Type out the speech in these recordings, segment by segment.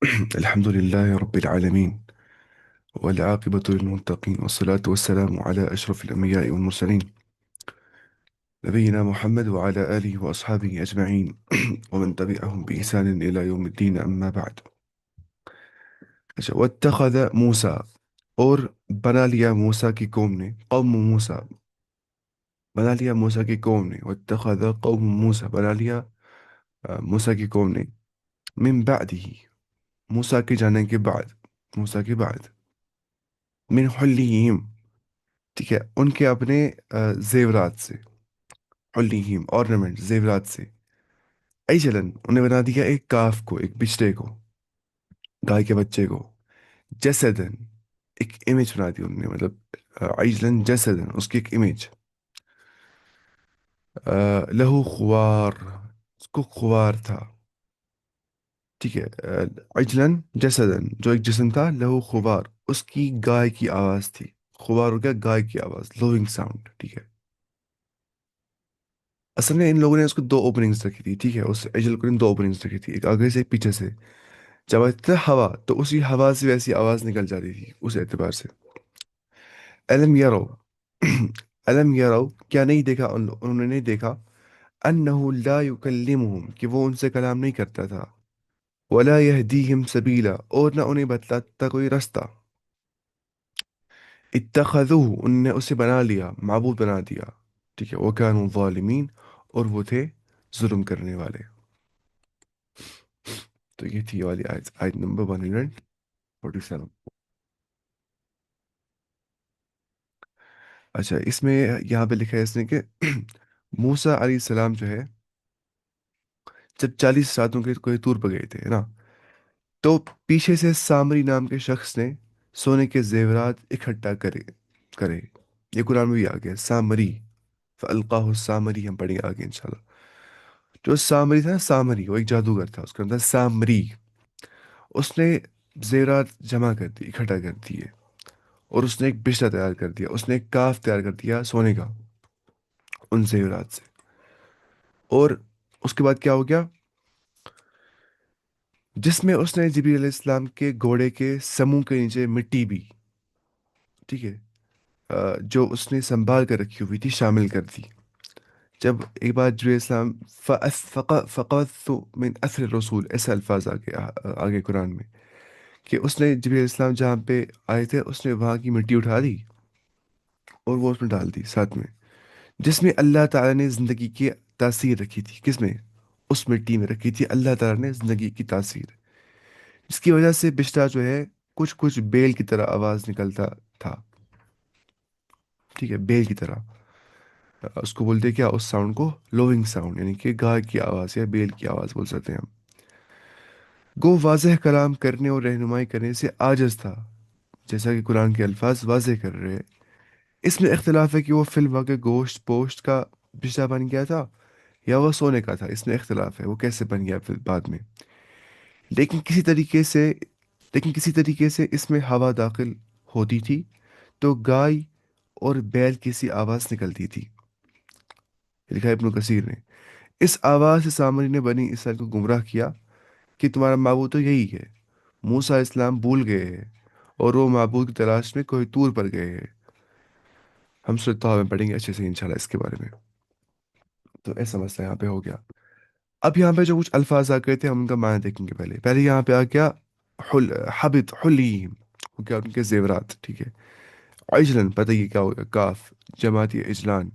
الحمد لله رب العالمين، والعاقبة للمتقين، والصلاة والسلام على أشرف الأنبياء والمرسلين، نبينا محمد وعلى آله وأصحابه أجمعين ومن تبعهم بإحسان إلى يوم الدين، أما بعد. واتخذ موسى، اور بنا لیا موسیٰ کی قوم نے، قوم موسیٰ بنا لیا موسیٰ کی قوم نے، واتخذ قوم موسیٰ بنا لیا موسیٰ کی قوم نے، من بعدہ موسیٰ کے جانے کے بعد، موسیٰ کے بعد، من حلیہم، ٹھیک ہے، ان کے اپنے زیورات سے، حلیہم ornament، زیورات سے، ایجلن انہیں بنا دیا ایک کاف کو، ایک بچڑے کو، گائے کے بچے کو، جسدن ایک امیج بنا دی انہوں نے، مطلب ایجلن جسدن اس کی ایک امیج، لہو خوار، اس کو خوار تھا، ٹھیک ہے، عجلن جسدن جو ایک جسم تھا، لہو خوار اس کی گائے کی آواز تھی، خوار ہو گیا گائے کی آواز، لوئنگ ساؤنڈ، ٹھیک ہے. اصل میں ان لوگوں نے اس کو دو اوپننگز رکھی تھی، ٹھیک ہے، اس ایجل کو نے دو اوپننگز رکھی تھی، ایک آگے سے ایک پیچھے سے. جب آتی تھی ہوا تو اسی ہوا سے ویسی آواز نکل جاتی تھی اس اعتبار سے. علم یرو علم یرو کیا نہیں دیکھا انہوں نے نہیں دیکھا، انہو لا یکلمہم کہ وہ ان سے کلام نہیں کرتا تھا، ولا یہدیہم سبیلا اور نہ انہیں بتلاتا کوئی رستہ. اتخذوہ ان نے اسے بنا لیا، معبود بنا دیا، ٹھیک ہے، وکانوا ظالمین اور وہ تھے ظلم کرنے والے. تو یہ تھی یہ والی آیت، آیت نمبر 147. اچھا، اس میں یہاں پہ لکھا ہے اس نے کہ موسیٰ علیہ السلام جو ہے جب 40 راتوں کے کوہ طور پہ گئے تھے نا، تو پیچھے سے سامری نام کے شخص نے سونے کے زیورات اکٹھا کرے. یہ قرآن میں بھی آ گیا سامری، فَأَلْقَاهُ السَّامَرِي، ہم پڑھیں گے آگے انشاءاللہ. جو سامری تھا نا، سامری وہ ایک جادوگر تھا، اس کا نام تھا سامری. اس نے زیورات جمع کر دی، اکٹھا کر دیے، اور اس نے ایک بچھڑا تیار کر دیا، اس نے ایک کاف تیار کر دیا سونے کا ان زیورات سے. اور اس کے بعد کیا ہو گیا، جس میں اس نے جبریل علیہ السلام کے گھوڑے کے سموں کے نیچے مٹی بھی، ٹھیک ہے، جو اس نے سنبھال کر رکھی ہوئی تھی شامل کر دی. جب ایک بار جبریل علیہ السلام فقط من اثر الرسول، ایسے الفاظ آگے قرآن میں، کہ اس نے جبریل علیہ السلام جہاں پہ آئے تھے اس نے وہاں کی مٹی اٹھا دی اور وہ اس میں ڈال دی ساتھ میں، جس میں اللہ تعالیٰ نے زندگی کی تاثیر رکھی تھی. کس میں؟ اس مٹی میں رکھی تھی اللہ تعالیٰ نے زندگی کی تاثیر، جس کی وجہ سے بچھڑا جو ہے کچھ کچھ بیل کی طرح آواز نکلتا تھا، ٹھیک ہے، بیل کی طرح. اس کو بولتے کیا، اس ساؤنڈ کو لوئنگ ساؤنڈ، یعنی کہ گائے کی آواز یا بیل کی آواز بول سکتے ہیں ہم. گو واضح کلام کرنے اور رہنمائی کرنے سے عاجز تھا، جیسا کہ قرآن کے الفاظ واضح کر رہے ہیں. اس میں اختلاف ہے کہ وہ فی الواقع گوشت پوشت کا بچھڑا بن گیا تھا یا وہ سونے کا تھا، اس میں اختلاف ہے وہ کیسے بن گیا پھر بعد میں. لیکن کسی طریقے سے لیکن کسی طریقے سے اس میں ہوا داخل ہوتی تھی تو گائے اور بیل کی سی آواز نکلتی تھی. لکھا ہے ابن کثیر نے، اس آواز سے سامری نے بنی اسرائیل کو گمراہ کیا کہ تمہارا معبود تو یہی ہے. موسیٰ علیہ السلام بھول گئے ہیں اور وہ معبود کی تلاش میں کوہ طور پر گئے ہیں. ہم سورۃ طہ میں پڑھیں گے اچھے سے انشاءاللہ اس کے بارے میں. تو ایسا مسئلہ یہاں پہ ہو گیا. اب یہاں پہ جو کچھ الفاظ آ گئے تھے ہم ان کا معنی دیکھیں گے. پہلے یہاں پہ آ گیا حبت حلیم، وہ کیا ان کے زیورات، ٹھیک ہے. عجلن پتہ یہ کیا ہوگا، کاف جماعتی اجلان.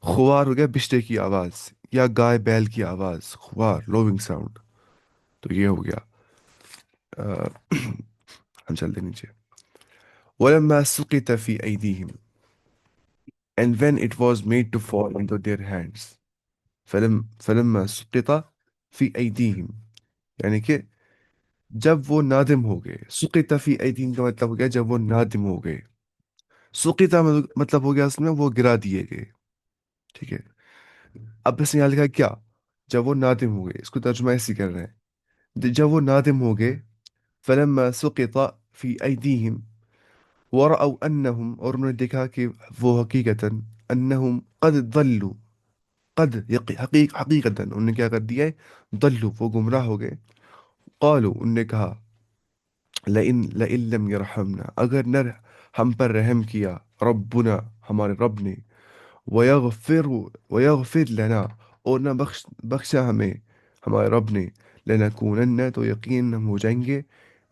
خوار ہو گیا بچھڑے کی آواز یا گائے بیل کی آواز، خوار لوونگ ساؤنڈ. تو یہ ہو گیا. ہم چلتے نیچے. وَلَمَّا سُقِطَ فِي أَيْدِيهِمْ and when it was made to fall into their hands. فلما سقط فی ایدیہم، یعنی کہ جب وہ نادم ہو گئے. سقط فی ایدیہم کا مطلب ہو گیا جب وہ نادم ہو گئے. سقط مطلب ہو گیا اس میں وہ گرا دیے گئے، ٹھیک ہے. اب اس نے یہاں لکھا کیا، جب وہ نادم ہو گئے، اس کو ترجمہ ایسی کر رہے ہیں، جب وہ نادم ہو گئے. فلما سقط فی ایدیہم ورأوا انہم، اور انہوں نے دیکھا کہ وہ حقیقتاً انہم قد ضلوا، حقیقتاً انہوں نے کیا کر دیا ہے، ضلوا وہ گمراہ ہو گئے. قالوا ان نے کہا، لئن لم یرحمنا، اگر نہ ہم پر رحم کیا، ربنا، ہمارے رب نے، ویغفر ویغفر لنا، اور نہ بخشا ہمیں ہمارے رب نے، لنکونن، تو یقین ہم ہو جائیں گے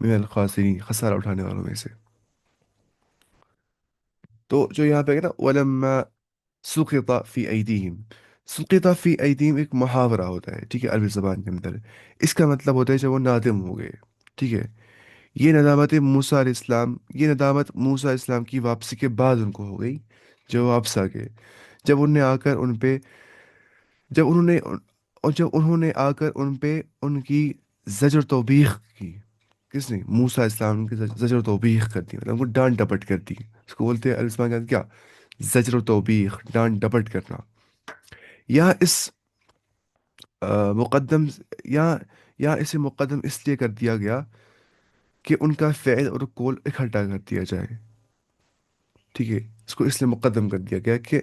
من الخاسرین، خسارہ اٹھانے والوں میں سے۔ تو جو یہاں پہ ہے نا وَلَمَّا سُقِطَ فِي أَيْدِيهِمْ، سُقِطَ فِي أَيْدِيهِمْ ایک محاورہ ہوتا ہے، ٹھیک ہے، عربی زبان کے اندر۔ اس کا مطلب ہوتا ہے جب وہ نادم ہو گئے، ٹھیک ہے۔ یہ ندامت موسیٰ علیہ السلام، یہ ندامت موسیٰ علیہ السلام کی واپسی کے بعد ان کو ہو گئی، جب وہ واپس آ گئے، جب انہوں نے آ کر ان پہ، جب انہوں نے، اور جب انہوں نے آ کر ان پہ ان کی زجر توبیخ کی۔ کس نے؟ موسیٰ علیہ السلام نے زجر و توبیخ کر دی، مطلب ان کو ڈانٹ ڈپٹ کر دی، اس کو بولتے ہیں عربی زبان کے اندر کیا؟ زجر و توبیخ، ڈانٹ ڈپٹ کرنا۔ یا اس مقدم، یا یا اسے مقدم اس لیے کر دیا گیا کہ ان کا فعل اور قول اکٹھا کر دیا جائے، ٹھیک ہے، اس کو اس لیے مقدم کر دیا گیا کہ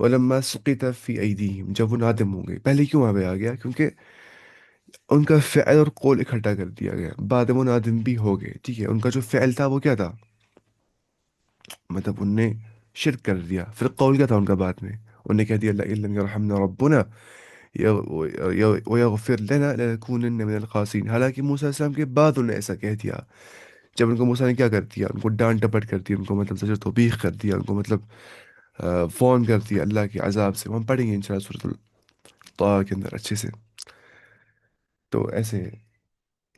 وَلَمَّا سُقِطَ فِي أَيْدِيهِمْ، جب وہ نادم ہو گئے، پہلے کیوں وہاں پہ آ گیا؟ کیونکہ ان کا فعل اور قول اکٹھا کر دیا گیا، بعد میں وہ نادم بھی ہو گئے، ٹھیک ہے۔ ان کا جو فعل تھا وہ کیا تھا؟ مطلب ان نے شرک کر دیا، پھر قول کیا تھا ان کا بعد میں؟ انہوں نے کہہ دیا لَإِن لَمْ يَرْحَمْنَا رَبُّنَا وَيَغْفِرْ لَنَا لَنَكُونَنَّ مِنَ الْخَاسِرِينَ، حالانکہ موسیٰ علیہ السلام کے بعد انہوں نے ایسا کہہ دیا، جب ان کو موسیٰ نے کیا کر دیا؟ ان کو ڈانٹ ڈپٹ کر دیا، ان کو مطلب زجر توبیخ کر دیا، ان کو مطلب فون کر دیا اللہ کے عذاب سے۔ وہ ہم پڑھیں گے انشاءاللہ سورۃ الطٰ کے اندر اچھے سے۔ تو ایسے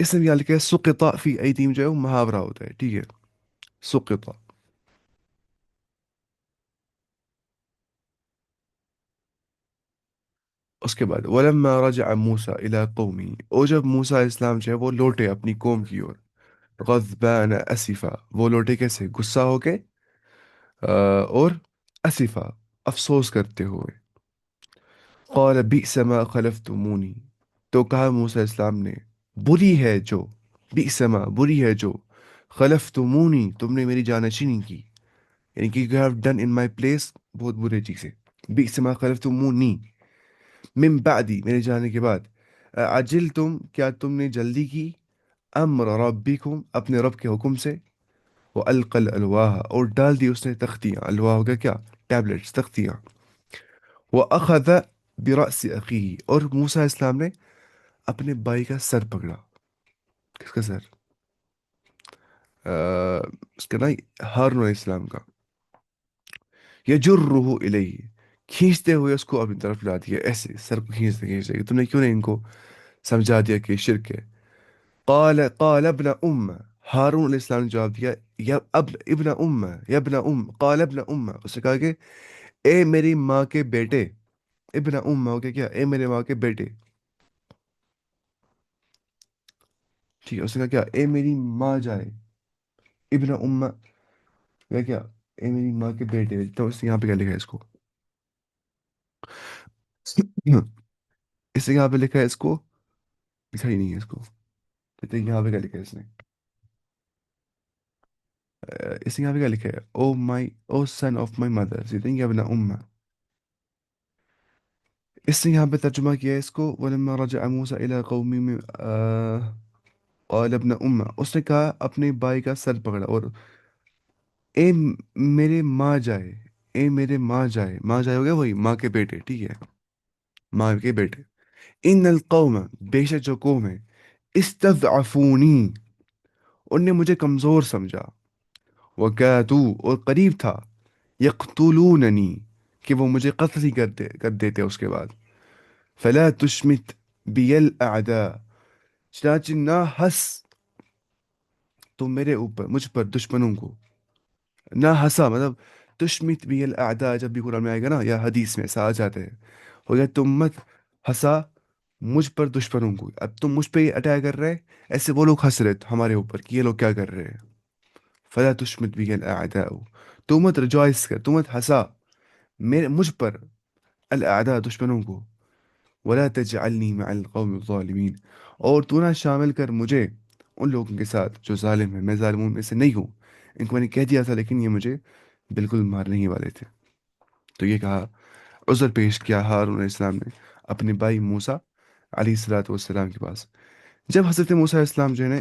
اس میں یہ لکھا ہے سقط فی ایدیم، جو ہے وہ محاورہ ہوتا ہے، ٹھیک ہے، سقط۔ اس کے بعد ولما رجع موسیٰ الی قومی، اور جب موسیٰ علیہ السلام جو ہے وہ لوٹے اپنی قوم کی اور، غضبان اسفا، وہ لوٹے کیسے؟ غصہ ہو کے، اور اسفا، افسوس کرتے ہوئے۔ قال بئس ما خلفتمونی، تو کہا موسیٰ علیہ السلام نے، بری ہے جو، بئس ما، بری ہے جو، خلفتمونی، تم نے میری جانشینی کی، یعنی کہ you have done in my place، بہت برے چیزیں۔ بئس ما خلفتمونی من بعدی، میرے جانے کے بعد، عجلتم، کیا تم نے جلدی کی، امر ربکم، اپنے رب کے حکم سے، وہ القل الواح، اور ڈال دی اس نے تختیاں، الواح ہو گیا کیا؟ ٹیبلٹس، تختیاں۔ وہ اخذ برأس اخیہ، اور موسیٰ علیہ السلام نے اپنے بھائی کا سر پکڑا۔ کس کا سر؟ اس کا نا ہارون علیہ السلام کا۔ یجرہ الیہ، کھینچتے ہوئے اس کو اپنی طرف لا دیا، ایسے سر کو کھینچتے کھینچتے کہ تم نے کیوں نہیں ان کو سمجھا دیا کہ یہ شرک ہے۔ قال ابن ام، ہارون علیہ السلام نے جواب دیا، یا اب ابن ام، یا ابن ام، قال ابن ام، اس نے کہا کہ اے میری ماں کے بیٹے، ابن ام ہو گیا کیا؟ اے میرے ماں کے بیٹے، ٹھیک ہے، اس نے کہا کیا؟ اے میری ماں جائے، ابن ام کیا کیا؟ اے میری ماں کے بیٹے، تو اس نے یہاں پہ کیا لکھا ہے اس کو؟ اس نے یہاں پہ لکھا ہے اس کو، لکھا ہی نہیں ہے اس کو، کہتے ہیں یہاں پہ کیا لکھا ہے اس نے؟ اس نے یہاں پہ کیا لکھا ہے؟ او مائی، او سن آف مائی مدر، سیدھے یا ابن ام۔ اس نے یہاں پہ ترجمہ کیا ہے اس کو وَلَمَّا رَجَعَ مُوسَىٰ إِلَىٰ قَوْمِهِ قَالَ ابْنَ أُمَّ، اس نے کہا اپنے بھائی کا سر پکڑا اور، اے میرے ماں جائے، اے میرے ماں جائے، ماں جائے ہو گیا وہی ماں کے بیٹے، ٹھیک ہے، ماں کے بیٹے، ان القوم، بے شک جو قوم ہے، استضعفونی، ان نے مجھے کمزور سمجھا، وَكَادُوا، اور قریب تھا، یقتلوننی، کہ وہ مجھے قتل ہی کر دیتے اس کے بعد، فلا تشمت بی الاعداء، چنانچہ نہ ہنس تم میرے اوپر، مجھ پر، دشمنوں کو، نہ ہنسا، مطلب تشمت بی الاعداء جب بھی قرآن میں آئے گا نا یا حدیث میں ایسا آ جاتا ہے، ہو گیا تم مت ہنسا مجھ پر دشمنوں کو، اب تم مجھ پہ اٹیک کر رہے، ایسے وہ لوگ ہنس رہے ہمارے اوپر کہ یہ لوگ کیا کر رہے ہیں، فلا تشمت بی الاعداء، تو مت ریجوائس کر، تو مت ہنسا میرے مجھ پر، الاعداء دشمنوں کو، ولا تجعلنی مع القوم الظالمین، اور تو نہ شامل کر مجھے ان لوگوں کے ساتھ جو ظالم ہیں، میں ظالموں میں سے نہیں ہوں، ان کو میں نے کہہ دیا تھا لیکن یہ مجھے بالکل مارنے ہی والے تھے۔ تو یہ کہا، عذر پیش کیا ہارون علیہ السلام نے اپنے بھائی موسیٰ علیہ الصلوۃ والسلام کے پاس۔ جب حضرت موسیٰ علیہ السلام جو ہے نا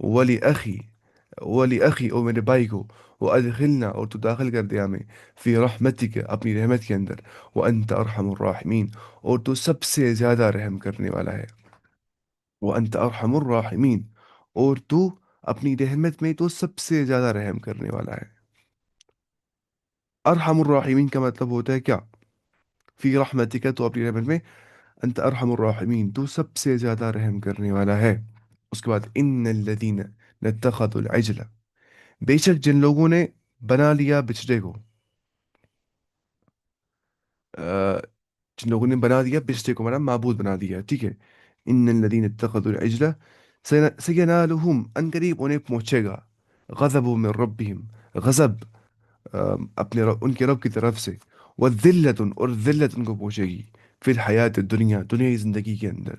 ولی اخی، ولی اخی اور میرے بھائی کو، وہ ادخلنا اور تو داخل کر دیا ہمیں، فی رحمتک اپنی رحمت کے اندر، وانت ارحم الراحمین اور تو سب سے زیادہ رحم کرنے والا ہے، وانت ارحم الراحمین اور تو اپنی رحمت میں تو سب سے زیادہ رحم کرنے والا ہے۔ ارحم الراحمین کا مطلب ہوتا ہے کیا؟ فی رحمتک تو اپنی رحمت میں، انت ارحم الراحمین تو سب سے زیادہ رحم کرنے والا ہے۔ اس کے بعد ان الذین اتخذوا العجل، بے شک جن لوگوں نے بنا لیا بچڑے کو، آ، جن لوگوں نے بنا دیا بچڑے کو، مانا معبود بنا دیا، ٹھیک ہے۔ ان الذین اتخذوا العجل سینالہم، ان قریب انہیں پہنچے گا، غضب من ربہم، غضب اپنے رب، ان کے رب کی طرف سے، وذلت اور ذلت ان کو پہنچے گی، فی الحیات الدنیا، دنیائی زندگی کے اندر،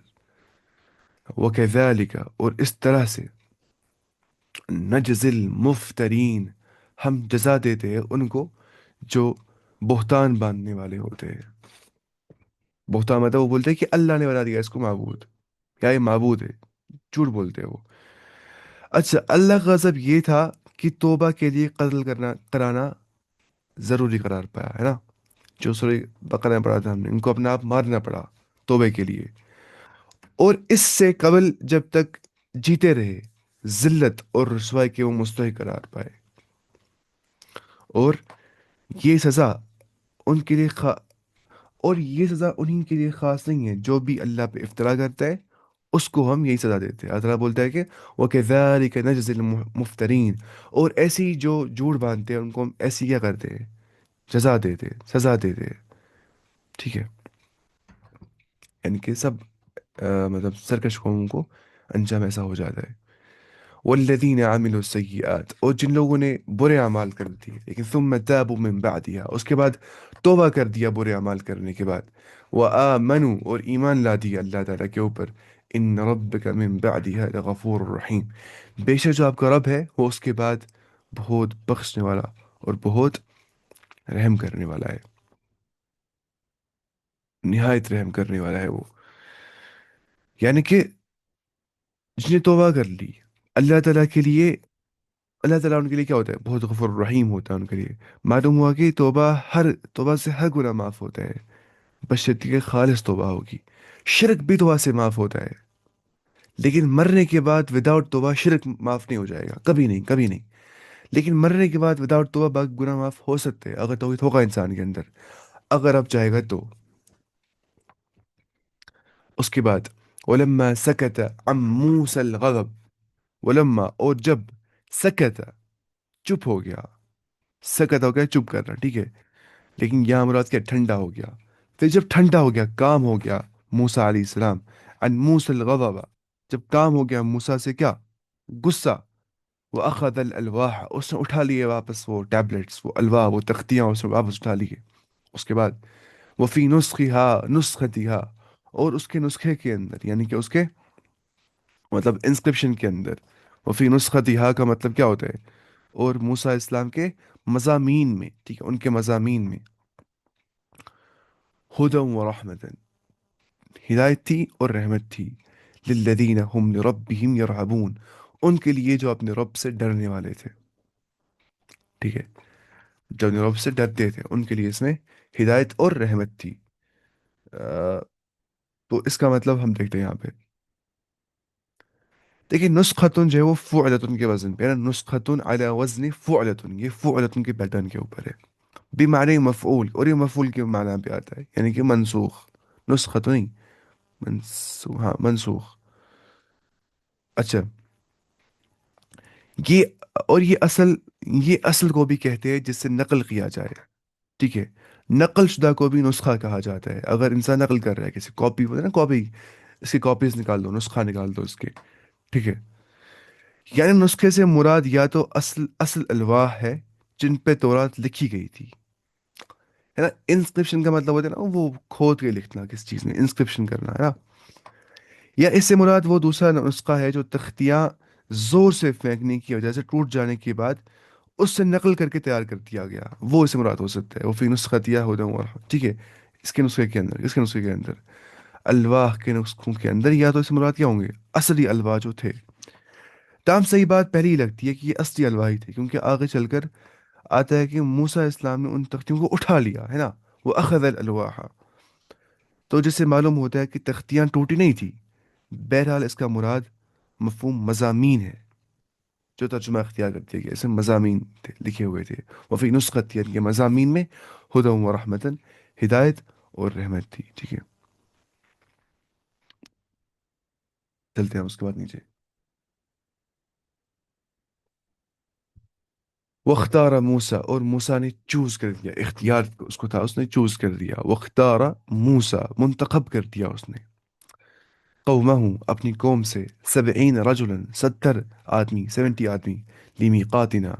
وکذالک اور اس طرح سے، نجزی المفترین ہم جزا دیتے ہیں ان کو جو بہتان باندھنے والے ہوتے ہیں۔ بہتان مطلب وہ بولتے ہیں کہ اللہ نے بنا دیا اس کو معبود، یا یہ معبود ہے، جھوٹ بولتے ہیں وہ۔ اچھا، اللہ کا غضب یہ تھا کہ توبہ کے لیے قتل کرنا کرانا ضروری قرار پایا ہے نا، جو سورہ بقرہ میں پڑھا تھا ہم نے، ان کو اپنا آپ مارنا پڑا توبے کے لیے، اور اس سے قبل جب تک جیتے رہے ذلت اور رسوائی کے وہ مستحق قرار پائے، اور یہ سزا ان کے لیے اور یہ سزا انہی کے لیے خاص نہیں ہے، جو بھی اللہ پہ افطرا کرتا ہے اس کو ہم یہی سزا دیتے ہیں۔ اللہ تعالیٰ بولتا ہے کہ وَكَذَلِكَ نَجْزِي الْمُفْتَرِينَ، اور ایسی جو جھوٹ باندھتے ہیں ان کو ہم ایسی کیا کرتے ہیں، جزا دیتے ہیں، سزا دیتے ہیں، ٹھیک ہے۔ یعنی کہ سب مطلب سرکش قوموں کو انجام ایسا ہو جاتا ہے۔ والذین عملوا السیئات، اور جن لوگوں نے برے اعمال کر دیے لیکن ثم تابوا من بعدها، اس کے بعد توبہ کر دیا برے اعمال کرنے کے بعد، وآمنوا اور ایمان لا دیا اللہ تعالیٰ کے اوپر، ان ربک من بعدها لغفور الرحیم، بے شک جو آپ کا رب ہے وہ اس کے بعد بہت بخشنے والا اور بہت رحم کرنے والا ہے، نہایت رحم کرنے والا ہے وہ۔ یعنی کہ جس نے توبہ کر لی اللہ تعالیٰ کے لیے، اللہ تعالیٰ ان کے لیے کیا ہوتا ہے، بہت غفور الرحیم ہوتا ہے ان کے لیے۔ معلوم ہوا کہ توبہ سے ہر گناہ معاف ہوتا ہے، بشرطیکہ کہ خالص توبہ ہوگی۔ شرک بھی توبہ سے معاف ہوتا ہے، لیکن مرنے کے بعد وداؤٹ توبہ شرک معاف نہیں ہو جائے گا، کبھی نہیں، کبھی نہیں۔ لیکن مرنے کے بعد وداؤٹ توبہ باقی گناہ معاف ہو سکتے ہیں اگر توحید ہوگا انسان کے اندر، اگر اب چاہے گا تو۔ اس کے بعد ولما سکت عن موسى الغضب، ولما اور جب سکت چپ ہو گیا، سکت ہو گیا چپ کرنا، ٹھیک ہے، لیکن یہاں مراد کیا، ٹھنڈا ہو گیا، پھر جب ٹھنڈا ہو گیا، کام ہو گیا موسیٰ علیہ السلام، عن موسى الغضب، جب کام ہو گیا موسیٰ سے کیا، غصہ، وہ اخذ الالواح، اس نے اٹھا لیے واپس وہ ٹیبلٹس، وہ الواح، وہ تختیاں اس نے واپس اٹھا لیے۔ اس کے بعد وفی نسختها اور اس کے نسخے کے اندر، یعنی کہ اس کے مطلب انسکرپشن کے اندر، وفی نسختها کا مطلب کیا ہوتا ہے، اور موسیٰ علیہ السلام کے مضامین میں، ٹھیک ہے، ان کے مضامین میں، ہدى ورحمة، ہدایت تھی اور رحمت تھی، للذین هم لربهم یرہبون، ان کے لیے جو اپنے رب سے ڈرنے والے تھے، ٹھیک ہے، جو اپنے رب سے ڈرتے تھے ان کے لیے اس میں ہدایت اور رحمت تھی۔ آ، تو اس کا مطلب ہم دیکھتے ہیں یہاں پہ، دیکھیں نسختن جو ہے وہ فعلتن کے وزن پہ ہے نا، نسختن علی وزن فعلتن، یہ فعلتن کے پیٹرن کے اوپر ہے، بمعنی مفعول، اور یہ مفعول کے معنی پہ آتا ہے، یعنی کہ منسوخ، نسخت نہیں، منسوخ، ہاں منسوخ۔ اچھا، یہ اور یہ اصل کو بھی کہتے ہیں جس سے نقل کیا جائے، ٹھیک ہے، نقل شدہ کو بھی نسخہ کہا جاتا ہے، اگر انسان نقل کر رہا ہے کسی کاپی ہوتا ہے نا، کاپی، اس کی کاپیز نکال دو، نسخہ نکال دو اس کے، ٹھیک ہے، یعنی نسخے سے مراد یا تو اصل الواح ہے جن پہ تورات لکھی گئی تھی، ہے نا، انسکرپشن کا مطلب ہوتا ہے نا وہ کھود کے لکھنا کس چیز میں، انسکرپشن کرنا ہے نا، یا اس سے مراد وہ دوسرا نسخہ ہے جو تختیاں زور سے پھینکنے کی وجہ سے ٹوٹ جانے کے بعد اس سے نقل کر کے تیار کر دیا گیا، وہ اس سے مراد ہو سکتا ہے، وہ فی نسختیہ ہدى ورحمۃ، ٹھیک ہے، اس کے نسخے کے اندر، الواح کے نسخوں کے اندر، یا تو اس سے مراد کیا ہوں گے، اصلی الواح جو تھے، تاہم صحیح بات پہلے ہی لگتی ہے کہ یہ اصلی الواحی تھے، کیونکہ آگے چل کر آتا ہے کہ موسیٰ علیہ السلام نے ان تختیوں کو اٹھا لیا ہے نا، وہ اخذ الالواح، تو جس سے معلوم ہوتا ہے کہ تختیاں ٹوٹی نہیں تھی۔ بہرحال اس کا مراد مفہوم مضامین ہے، جو ترجمہ اختیار کرتے کہ اسے مضامین تھے، لکھے ہوئے تھے، وفی نسخت، یعنی کہ مضامین میں ہدى و رحمتن، ہدایت اور رحمت تھی، ٹھیک ہے۔ چلتے ہیں اس کے بعد نیچے، وختار موسیٰ، اور موسیٰ نے چوز کر دیا، اختیار اس کو تھا، اس نے چوز کر دیا، وختار موسیٰ، منتخب کر دیا اس نے، قومہ، اپنی قوم سے، 70 رجلا، 70 آدمی، 70 آدمی، لمیقاتنا،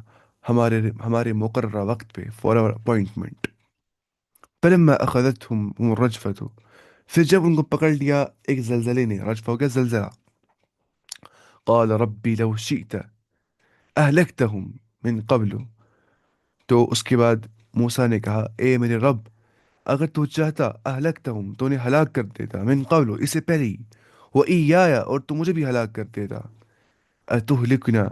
ہمارے مقررہ وقت پہ، فور اور اپوائنٹمنٹ، فلما اخذتهم الرجفة، پھر جب ان کو پکڑ لیا ایک زلزلے نے، رجفہ ہو گیا زلزلہ، قال ربی لو شئت اہلکتہم من قبل، تو اس کے بعد موسیٰ نے کہا اے میرے رب، اگر تو چاہتا اہلکتہم، تو انہیں ہلاک کر دیتا، من قبل، اس سے پہلے ہی، وہ ایایا، اور تو مجھے بھی ہلاک کر دیتا، اتہلکنا،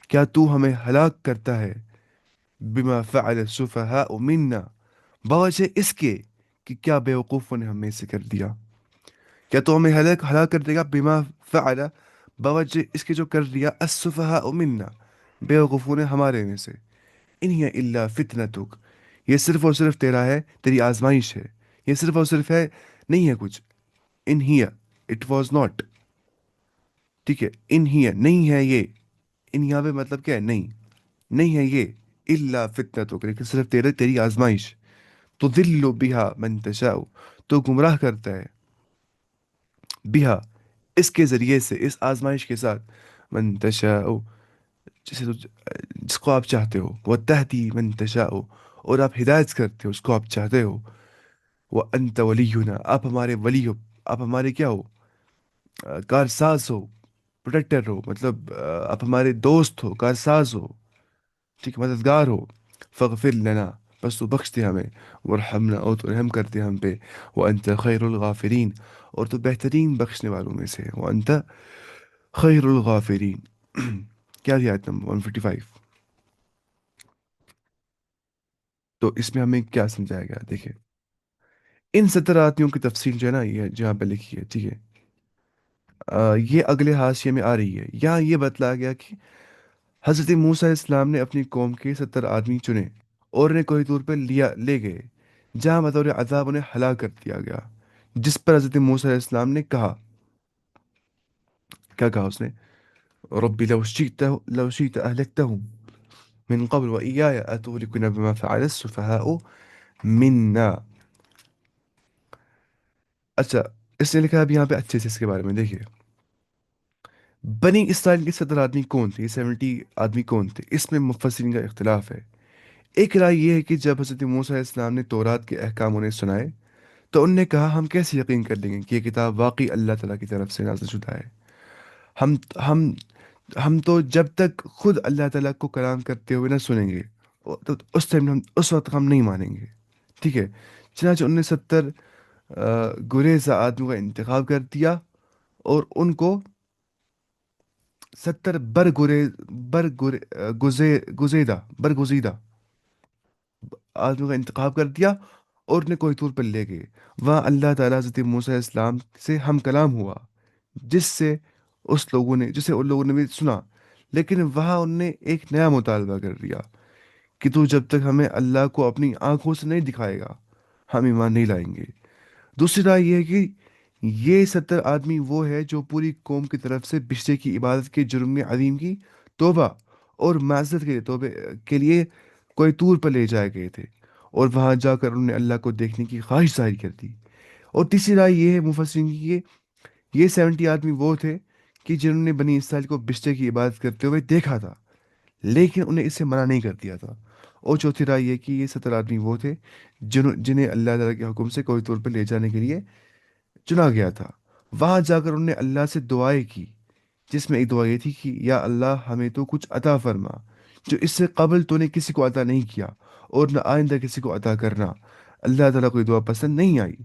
کیا تو ہمیں ہلاک کرتا ہے، بما فعل السفہاء منا، بوجہ اس کے کہ کیا بیوقوفوں نے ہمیں سے کر دیا، کیا تو ہمیں ہلاک کر دے گا، بما فعل، بوجہ اس کے جو کر دیا، السفہاء منا، بیوقوفوں نے ہمارے میں سے، ان ہی الا فتنتک، یہ صرف اور صرف تیرا ہے، تیری آزمائش ہے، یہ صرف اور صرف ہے، نہیں ہے کچھ، ان ہی، اٹ واز ناٹ، ٹھیک ہے، ان ہی نہیں ہے یہ، ان یہاں پہ مطلب کیا ہے، نہیں، نہیں ہے یہ، الا فتنتک، لیکن صرف تیری آزمائش، تو دل بہا من تشاء، تو گمراہ کرتا ہے، بہا، اس کے ذریعے سے، اس آزمائش کے ساتھ، من تشاء، جسے تو، جس کو آپ چاہتے ہو، وہ تہدی من تشاء، اور آپ ہدایت کرتے ہو اس کو آپ چاہتے ہو، وہ انت ولینا، آپ ہمارے ولی ہو، آپ ہمارے کیا ہو، کارساز ہو، پروٹیکٹر ہو، مطلب آپ ہمارے دوست ہو، کارساز ہو، ٹھیک، مددگار ہو، فغفر لنا، بس تو بخش دے ہمیں، ورحمنا، اور تو رحم کر دے ہم پہ، وانت خیر الغافرین، اور تو بہترین بخشنے والوں میں سے، وانت خیر الغافرین۔ کیا دیا آیت نمبر 155؟ تو اس میں ہمیں کیا سمجھایا گیا، دیکھیں، ان 70 آدمیوں کی تفصیل جو ہے نا، یہ جہاں پہ لکھی ہے، ٹھیک ہے، یہ اگلے حاشیے میں آ رہی ہے، یہاں یہ بتلایا گیا کہ حضرت موسیٰ علیہ السلام نے اپنی قوم کے 70 آدمی چنے، اور انہیں کوہ طور پہ لے گئے، جہاں بطور عذاب انہیں ہلاک کر دیا گیا، جس پر حضرت موسیٰ علیہ السلام نے کہا، کیا کہا اس نے، ربی لو شئت اہلکتہم من قبل وإياي أتهلكنا بما فعل السفهاء منا۔ اچھا، اس نے لکھا اب یہاں پہ اچھے سے اس کے بارے میں دیکھیے، بنی اسرائیل کے 70 آدمی کون تھے، یہ 70 آدمی کون تھے، اس میں مفسرین کا اختلاف ہے۔ ایک رائے یہ ہے کہ جب حضرت موسیٰ علیہ السلام نے تورات کے احکام انہیں سنائے، تو ان نے کہا ہم کیسے یقین کر لیں گے کہ یہ کتاب واقعی اللہ تعالیٰ کی طرف سے نازل شدہ ہے، ہم ہم ہم تو جب تک خود اللہ تعالیٰ کو کلام کرتے ہوئے نہ سنیں گے، تو اس ٹائم اس وقت ہم نہیں مانیں گے، ٹھیک ہے۔ چنانچہ انہوں نے 70 گریزہ آدمیوں کا انتخاب کر دیا، اور ان کو 70 برگزیدہ آدمیوں کا انتخاب کر دیا، اور انہیں کوہ طور پر لے گئے، وہاں اللہ تعالیٰ حضرت موسیٰ علیہ السلام سے ہم کلام ہوا، جس سے جسے ان لوگوں نے بھی سنا، لیکن وہاں انہوں نے ایک نیا مطالبہ کر دیا کہ تو جب تک ہمیں اللہ کو اپنی آنکھوں سے نہیں دکھائے گا، ہم ایمان نہیں لائیں گے۔ دوسری رائے یہ ہے کہ یہ 70 آدمی وہ ہے جو پوری قوم کی طرف سے بشتے کی عبادت کے جرم عظیم کی توبہ اور معذرت کے لیے، توبہ کے لیے کوئی طور پر لے جائے گئے تھے، اور وہاں جا کر انہوں نے اللہ کو دیکھنے کی خواہش ظاہر کر دی۔ اور تیسری رائے یہ ہے مفسرین کی کہ یہ 70 آدمی وہ تھے کہ جنہوں نے بنی اسرائیل کو بشتے کی عبادت کرتے ہوئے دیکھا تھا، لیکن انہیں اس سے منع نہیں کر دیا تھا۔ اور چوتھی رائے یہ کہ یہ 70 آدمی وہ تھے جنہیں اللہ تعالیٰ کے حکم سے کوئی طور پر لے جانے کے لیے چنا گیا تھا، وہاں جا کر انہوں نے اللہ سے دعائیں کی، جس میں ایک دعا یہ تھی کہ یا اللہ ہمیں تو کچھ عطا فرما، جو اس سے قبل تو نے کسی کو عطا نہیں کیا، اور نہ آئندہ کسی کو عطا کرنا۔ اللہ تعالیٰ کو یہ دعا پسند نہیں آئی،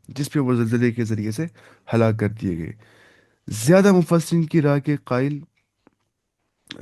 جس پہ وہ زلزلے کے ذریعے سے ہلاک کر دیے گئے۔ زیادہ مفسرین کی رائے کے قائل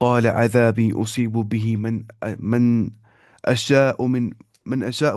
قال عذابي أصيب به من أشاء من أشاء।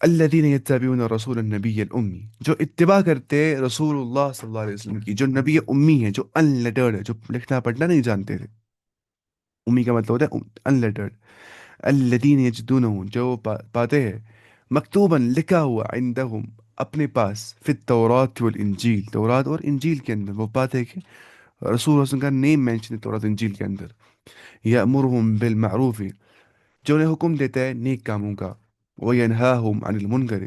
الذین یتبعون رسول النبی الامی، جو اتباع کرتے ہیں رسول اللہ صلی اللہ علیہ وسلم کی، جو نبی امی ہے، جو ان لیٹرڈ ہے، جو لکھنا پڑھنا نہیں جانتے تھے. امی کا مطلب ہوتا ہے ان لیٹرڈ. الذین یجدونہ، جو پاتے ہیں مکتوباً لکھا ہوا عندہم اپنے پاس، فی التورات والانجیل، تورات اور انجیل کے اندر وہ پاتے ہیں کہ رسول اللہ صلی اللہ علیہ وسلم کا نیم مینشن ہے تورات انجیل کے اندر. یأمرہم بالمعروف، جو انہیں حکم دیتا ہے نیک کاموں کا. وینہاہم عن المنکر،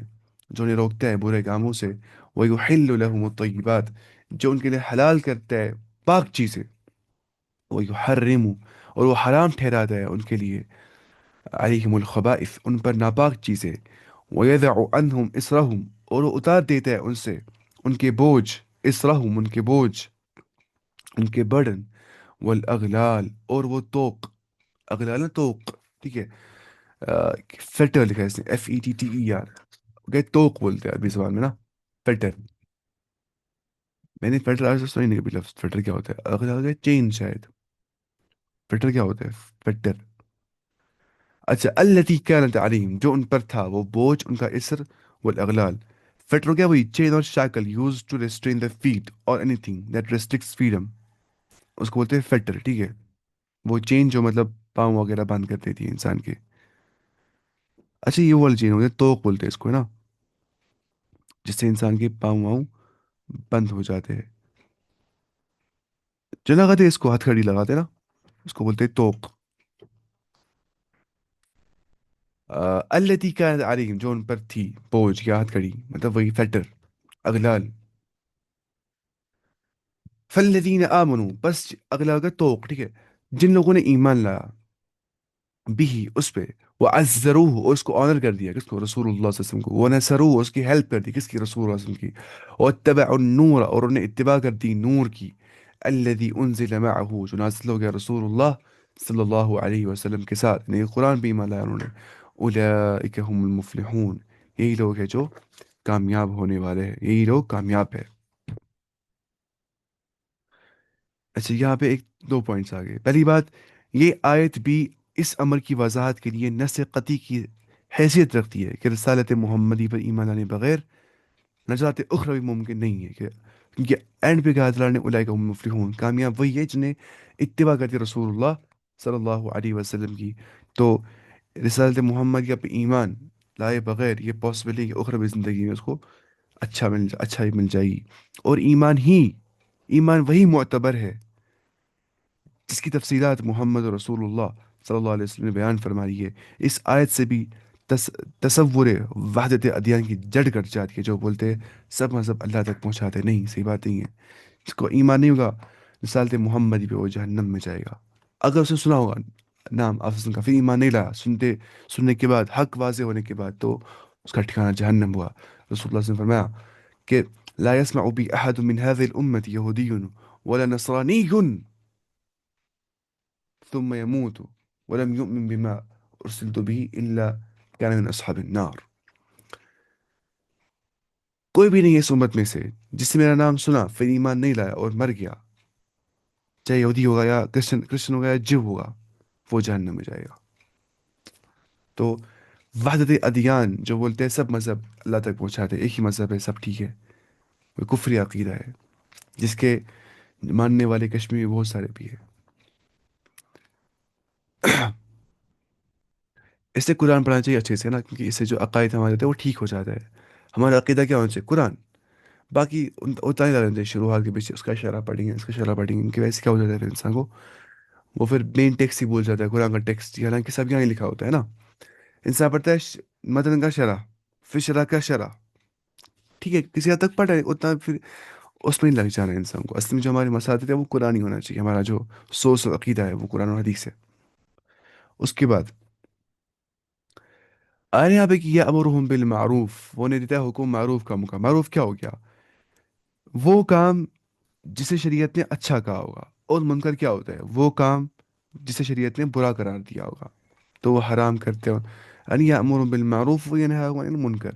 جو انہیں روکتا ہے برے کاموں سے. ویحل لہم الطیبات، جو ان کے لیے حلال کرتا ہے پاک چیزیں. ویحرم، اور وہ حرام ٹھہراتا ہے ان کے لیے علیہم الخبائث، ان پر ناپاک چیزیں. ویضع عنہم اسرہم، اور وہ اتار دیتا ہے ان سے ان کے بوجھ. اسرہم، ان کے بوجھ، ان کے برڈن. والاغلال، اور وہ توق. اغلال نا توق، ٹھیک ہے. فیٹر لکھا ہے اس نے، FETTER. گئے توق بولتے ہیں عربی زبان میں نا، فیٹر. میں نے فیٹر آج سنا ہی نہیں کبھی لفظ فیٹر کیا ہوتا ہے. اغلال گئے چین شاید. فیٹر کیا ہوتا ہے؟ فیٹر. اچھا، التی كانت علیہم، جو ان پر تھا وہ بوجھ، ان کا اسر. والاغلال، فیٹر ہو گیا وہی چین اور shackle used to restrain the feet اور anything that restricts freedom, اس کو بولتے ہیں فیٹر. ٹھیک ہے، وہ چین جو مطلب پاؤں وغیرہ بند کر دیتی ہے انسان کے. اچھا، یہ وہ والی چین ہوتی ہے توق بولتے ہیں اس کو نا، جس سے انسان کے پاؤں واؤں بند ہو جاتے ہیں. جو لگاتے ہیں اس کو ہتھ کھڑی لگاتے ہیں نا، اس کو بولتے ہیں توق. التی كانت علیہم، جو ان پر تھی بوجھ یا ہتھ کھڑی، مطلب وہی فیٹر. اغلال. فالذین آمنوا، بس اغلال کا توق. ٹھیک ہے، جن لوگوں نے ایمان لایا بھی اس پہ. وہ عزروہ، اور اس کو آنر کر دیا، کس کو؟ رسول اللہ صلی اللہ علیہ وسلم کو. وہ نصروہ، اس کی ہیلپ کر دی، کس کی؟ رسول اللہ صلی اللہ علیہ وسلم کی. اور اتبعوا النور، اور انہیں اتباع کر دی نور کی. الذي انزل معه، جو نازل ہو گیا رسول اللہ صلی اللہ علیہ وسلم کے ساتھ، یعنی قرآن بھی ایمان لایا انہوں نے. اولئک هم المفلحون، یہی لوگ ہیں جو کامیاب ہونے والے ہیں، یہی لوگ کامیاب ہے. اچھا، یہاں پہ ایک دو پوائنٹس آ گئے. پہلی بات، یہ آیت بھی اس امر کی وضاحت کے لیے نص قطعی کی حیثیت رکھتی ہے کہ رسالت محمدی پر ایمان لانے بغیر نجات اخروی ممکن نہیں ہے. کیونکہ اینڈ پہ کہا تعالیٰ نے اولئک هم المفلحون، کامیاب وہی ہے جنہیں اتباع کرتی رسول اللہ صلی اللہ علیہ وسلم کی. تو رسالت محمدیہ پہ ایمان لائے بغیر یہ پاسبل ہے کہ اخروی زندگی میں اس کو اچھا ہی مل جائے گی. اور ایمان وہی معتبر ہے جس کی تفصیلات محمد رسول اللہ صلی اللہ علیہ وسلم نے بیان فرمائی ہے. اس آیت سے بھی تص تصور وحدت ادیان کی جڑ کٹ جاتی ہے. جو بولتے ہیں سب مذہب اللہ تک پہنچاتے، نہیں، صحیح بات نہیں ہے. جس کو ایمان نہیں ہوگا رسالت محمدی پہ، وہ جہنم میں جائے گا. اگر اسے سنا ہوگا نام آپ کا، پھر ایمان نہیں لایا، سننے کے بعد، حق واضح ہونے کے بعد، تو اس کا ٹھکانہ جہنم ہوا. رسول اللہ صلی اللہ علیہ وسلم نے فرمایا کہ لا يسمع بي احد من هذه الامه يهودي ولا نصراني ثم يموت ولم يؤمن بما ارسلت به الا كان من اصحاب النار. کوئی بھی نہیں ہے اس امت میں سے جس نے میرا نام سنا پھر ایمان نہیں لایا اور مر گیا، چاہے یہودی ہوگا یا کرسچن ہوگا یا جو ہوگا، وہ جہنم میں جائے گا. تو وحدت ادیان جو بولتے ہیں سب مذہب اللہ تک پہنچاتے ہیں، ایک ہی مذہب ہے، سب ٹھیک ہے، وہ کفری عقیدہ ہے جس کے ماننے والے کشمیر میں بہت سارے بھی ہیں. اس سے قرآن پڑھنا چاہیے اچھے سے نا، کیونکہ اس سے جو عقائد ہمارے ہوتے ہیں وہ ٹھیک ہو جاتا ہے. ہمارا عقیدہ کیا ہونا چاہیے؟ قرآن. باقی اتنا ہی ڈالنا چاہیے شروعات کے پیچھے، اس کا شرح پڑھیں گے، اس کا شرح پڑھیں گے، ان کی وجہ سے کیا ہو جاتا ہے پھر انسان کو، وہ پھر مین ٹیکسٹ ہی بول جاتا ہے قرآن کا ٹیکسٹ، حالانکہ سب یہاں ہی لکھا ہوتا ہے نا. انسان پڑھتا ہے متن کا شرح، پھر شرح کا شرح. ٹھیک ہے، کسی حد تک پڑھ رہے اتنا پھر اس میں ہی لگ جانا ہے انسان کو. اصل میں جو ہمارے مساجد ہے وہ قرآن ہی ہونا چاہیے. ہمارا جو سوچ اور عقیدہ ہے وہ قرآن و حدیث ہے. اس کے بعد آئے یہاں پہ کہ یہ امرہم بالمعروف، وہ نے دیتا ہے حکم معروف کا. معروف کیا ہو گیا؟ وہ کام جسے شریعت نے اچھا کہا ہوگا. اور منکر کیا ہوتا ہے؟ وہ کام جسے شریعت نے برا قرار دیا ہوگا تو وہ حرام کرتے ہو. یعنی یامر بالمعروف و ینہا عن المنکر.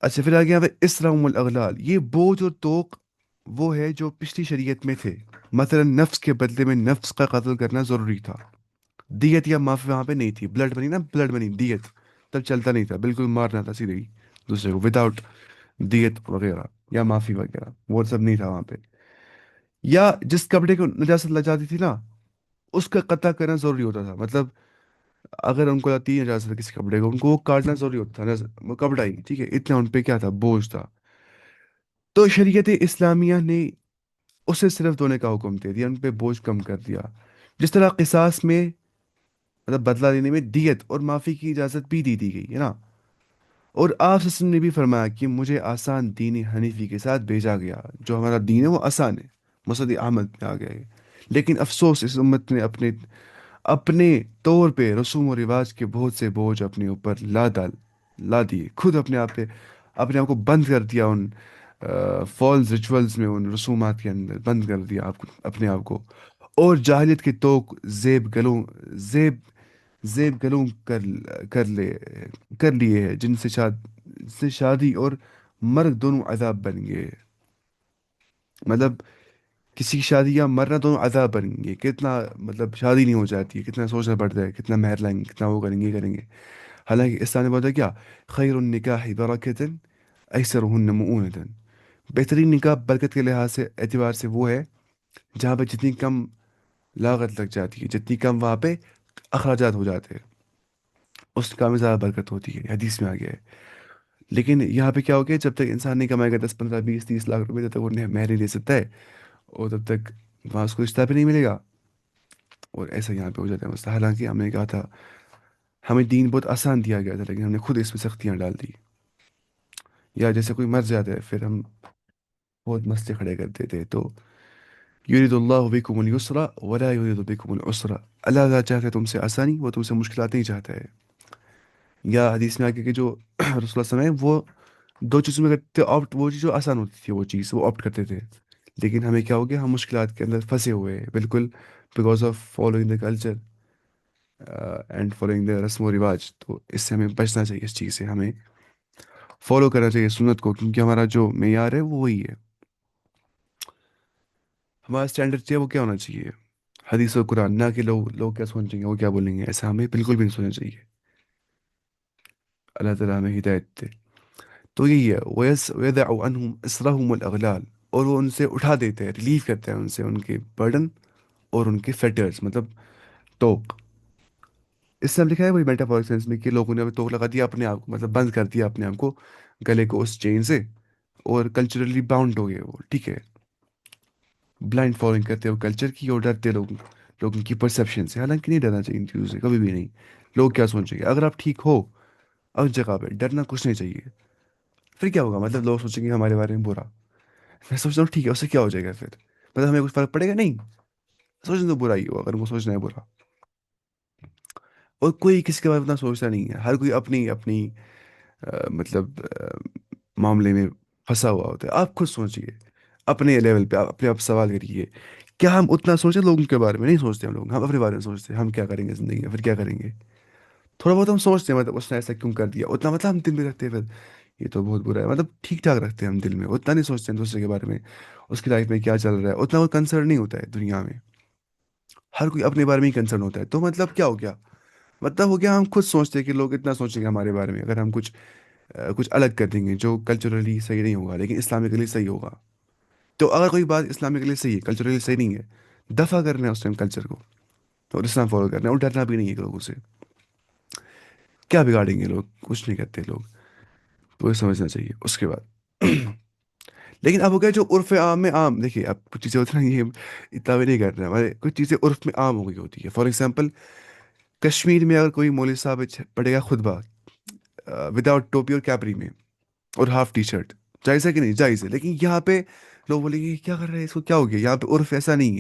اچھا، پھر آگے یہاں پہ اسرم الاغلال، یہ بوجھ اور توق وہ ہے جو پچھلی شریعت میں تھے. مثلا نفس کے بدلے میں نفس کا قتل کرنا ضروری تھا. دیت یا معافی وہاں پہ نہیں تھی. بلڈ بنی نا، بلڈ بنی دیت. تب چلتا نہیں تھا، بالکل مارنا تھا سیدھے ہی دوسرے کو، وداؤٹ دیت وغیرہ یا معافی وغیرہ، وہ سب نہیں تھا وہاں پہ. یا جس کپڑے کو نجاست لگ جاتی تھی نا، اس کا قطع کرنا ضروری ہوتا تھا. مطلب اگر ان کو لگتی ہے نجاست ہے کسی کپڑے کو، ان کو وہ کاٹنا ضروری ہوتا تھا. وہ کپڑا ہی ٹھیک ہے، اتنا ان پہ کیا تھا، بوجھ تھا. تو شریعت اسلامیہ نے اسے صرف دھونے کا حکم دے دیا، ان پہ بوجھ کم کر دیا. جس طرح قصاص میں، مطلب بدلہ لینے میں دیت اور معافی کی اجازت بھی دی گئی ہے نا. اور آپ صلی اللہ علیہ وسلم نے بھی فرمایا کہ مجھے آسان دین حنیفی کے ساتھ بھیجا گیا. جو ہمارا دین ہے وہ آسان ہے، مسد احمد میں آ گیا ہے. لیکن افسوس، اس امت نے اپنے اپنے طور پہ رسوم و رواج کے بہت سے بوجھ اپنے اوپر لا دیے. خود اپنے آپ کو بند کر دیا ان فالز ریچولز میں، ان رسومات کے اندر بند کر دیا اپنے آپ کو. اور جاہلیت کے توق زیب زیب گلوں کر لے کر لیے ہیں، جن سے شادی اور مرگ دونوں عذاب بن گئے. مطلب کسی کی شادی یا مرنا دونوں عذاب بن گئے. کتنا مطلب شادی نہیں ہو جاتی ہے، کتنا سوچنا پڑتا ہے، کتنا مہر لائیں گے، کتنا وہ کریں گے یہ کریں گے. حالانکہ اسلام نے بولا کیا، خیر النکاح برکتن ایسرہن مؤونتن. بہترین نکاح برکت کے لحاظ سے اعتبار سے وہ ہے جہاں پہ جتنی کم لاگت لگ جاتی ہے، جتنی کم وہاں پہ اخراجات ہو جاتے ہیں، اس کام میں زیادہ برکت ہوتی ہے، حدیث میں آ گیا ہے. لیکن یہاں پہ کیا ہو گیا، جب تک انسان نہیں کمائے گا 10 15 20 30 لاکھ روپے، جب تک وہ مہر نہیں دے سکتا ہے، اور تب تک وہاں اس کو رشتہ بھی نہیں ملے گا. اور ایسا یہاں پہ ہو جاتا ہے مسئلہ. حالانکہ ہم نے کہا تھا ہمیں دین بہت آسان دیا گیا تھا، لیکن ہم نے خود اس میں سختیاں ڈال دی. یا جیسے کوئی مر جاتا ہے، پھر ہم بہت مسئلے کھڑے کرتے تھے. تو یرید اللہ بکم اليسر ولا یرید بکم العسر. اللہ تعالیٰ چاہتا ہے تم سے آسانی، وہ تم سے مشکلات نہیں چاہتا ہے. یا حدیث میں آگے کہ جو رسول اللہ صلی اللہ علیہ وسلم ہے، وہ دو چیزوں میں کرتے آپٹ. وہ چیز جو آسان ہوتی تھی، وہ چیز وہ آپٹ کرتے تھے. لیکن ہمیں کیا ہو گیا، ہم مشکلات کے اندر پھنسے ہوئے ہیں بالکل، because of following the culture and following the رسم و رواج. تو اس سے ہمیں بچنا چاہیے، اس چیز سے ہمیں فالو کرنا چاہیے سنت کو، کیونکہ ہمارا جو معیار ہے وہ وہی ہے. ہمارا اسٹینڈرڈ چاہیے وہ کیا ہونا چاہیے، حدیث و قرآن. نہ کہ لوگ کیا سوچیں گے، وہ کیا بولیں گے. ایسا ہمیں بالکل بھی نہیں سوچنا چاہیے. اللہ تعالیٰ ہمیں ہدایت دے. تو یہی ہے، وَيَضَعُ عَنْهُمْ إِصْرَهُمُ الْأَغْلَالَ. اور وہ ان سے اٹھا دیتے ہیں، ریلیف کرتے ہیں ان سے ان کے برڈن اور ان کے فیٹرز، مطلب توق. اس سے ہم لکھا ہے وہی میٹافورک سینس میں کہ لوگوں نے ابھی توق لگا دیا اپنے آپ کو، مطلب بند کر دیا اپنے آپ کو، گلے کو اس چین سے. اور کلچرلی باؤنڈ ہو گئے وہ، ٹھیک ہے. بلائنڈ فالوئنگ کرتے ہو کلچر کی، اور ڈرتے لوگوں کی پرسیپشن سے. حالانکہ نہیں ڈرنا چاہیے ان چیزوں سے، کبھی بھی نہیں. لوگ کیا سوچیں گے، اگر آپ ٹھیک ہو اس جگہ پہ، ڈرنا کچھ نہیں چاہیے. پھر کیا ہوگا، مطلب لوگ سوچیں گے ہمارے بارے میں برا. میں سوچتا ہوں ٹھیک ہے، اس سے کیا ہو جائے گا پھر، مطلب ہمیں کچھ فرق پڑے گا نہیں. سوچنا تو برا ہی ہو اگر ان کو سوچنا ہے برا. اور کوئی کسی کے بارے میں اتنا سوچتا نہیں ہے، ہر کوئی اپنی اپنی مطلب معاملے میں پھنسا ہوا ہوتا ہے. آپ خود سوچیے اپنے لیول پہ، آپ اپنے آپ سوال کریے، کیا ہم اتنا سوچیں؟ لوگوں کے بارے میں نہیں سوچتے ہم اپنے بارے میں سوچتے ہیں. ہم کیا کریں گے زندگی میں، پھر کیا کریں گے. تھوڑا بہت ہم سوچتے ہیں، مطلب اس نے ایسا کیوں کر دیا، اتنا مطلب ہم دل میں رکھتے ہیں. پھر یہ تو بہت برا ہے، مطلب ٹھیک ٹھاک رکھتے ہیں ہم دل میں، اتنا نہیں سوچتے ہیں دوسرے کے بارے میں، اس کی لائف میں کیا چل رہا ہے. اتنا وہ کنسرن نہیں ہوتا ہے دنیا میں. ہر کوئی اپنے بارے میں ہی کنسرن ہوتا ہے. تو مطلب کیا ہو گیا، مطلب ہو گیا ہم خود سوچتے ہیں کہ لوگ اتنا سوچیں گے ہمارے بارے میں اگر ہم کچھ الگ کر دیں گے جو کلچرلی صحیح نہیں ہوگا لیکن اسلامکلی صحیح ہوگا. تو اگر کوئی بات اسلامکلی صحیح ہے، کلچرلی صحیح نہیں ہے، دفع کرنا ہے اس ٹائم کلچر کو، اور اسلام فالو کرنا ہے. اور ڈرنا بھی نہیں ہے لوگوں سے. کیا بگاڑیں گے لوگ، کچھ نہیں کرتے لوگ. تو یہ سمجھنا چاہیے. اس کے بعد لیکن اب ہو گیا جو عرف عام میں عام. دیکھیے اب کچھ چیزیں ہوتی ہیں نا، یہ اتنا بھی نہیں کرنا ہے. کچھ چیزیں عرف میں عام ہو گئی ہوتی ہے. فار ایگزامپل کشمیر میں اگر کوئی مولوی صاحب پڑھے گا خطبہ وداؤٹ ٹوپی اور کیپری میں اور ہاف ٹی شرٹ، جائز ہے کہ نہیں؟ جائز ہے. لیکن یہاں پہ لوگ بولیں گے کیا کر رہے ہیں، اس کو کیا ہو گیا. یہاں پہ عرف ایسا نہیں ہے.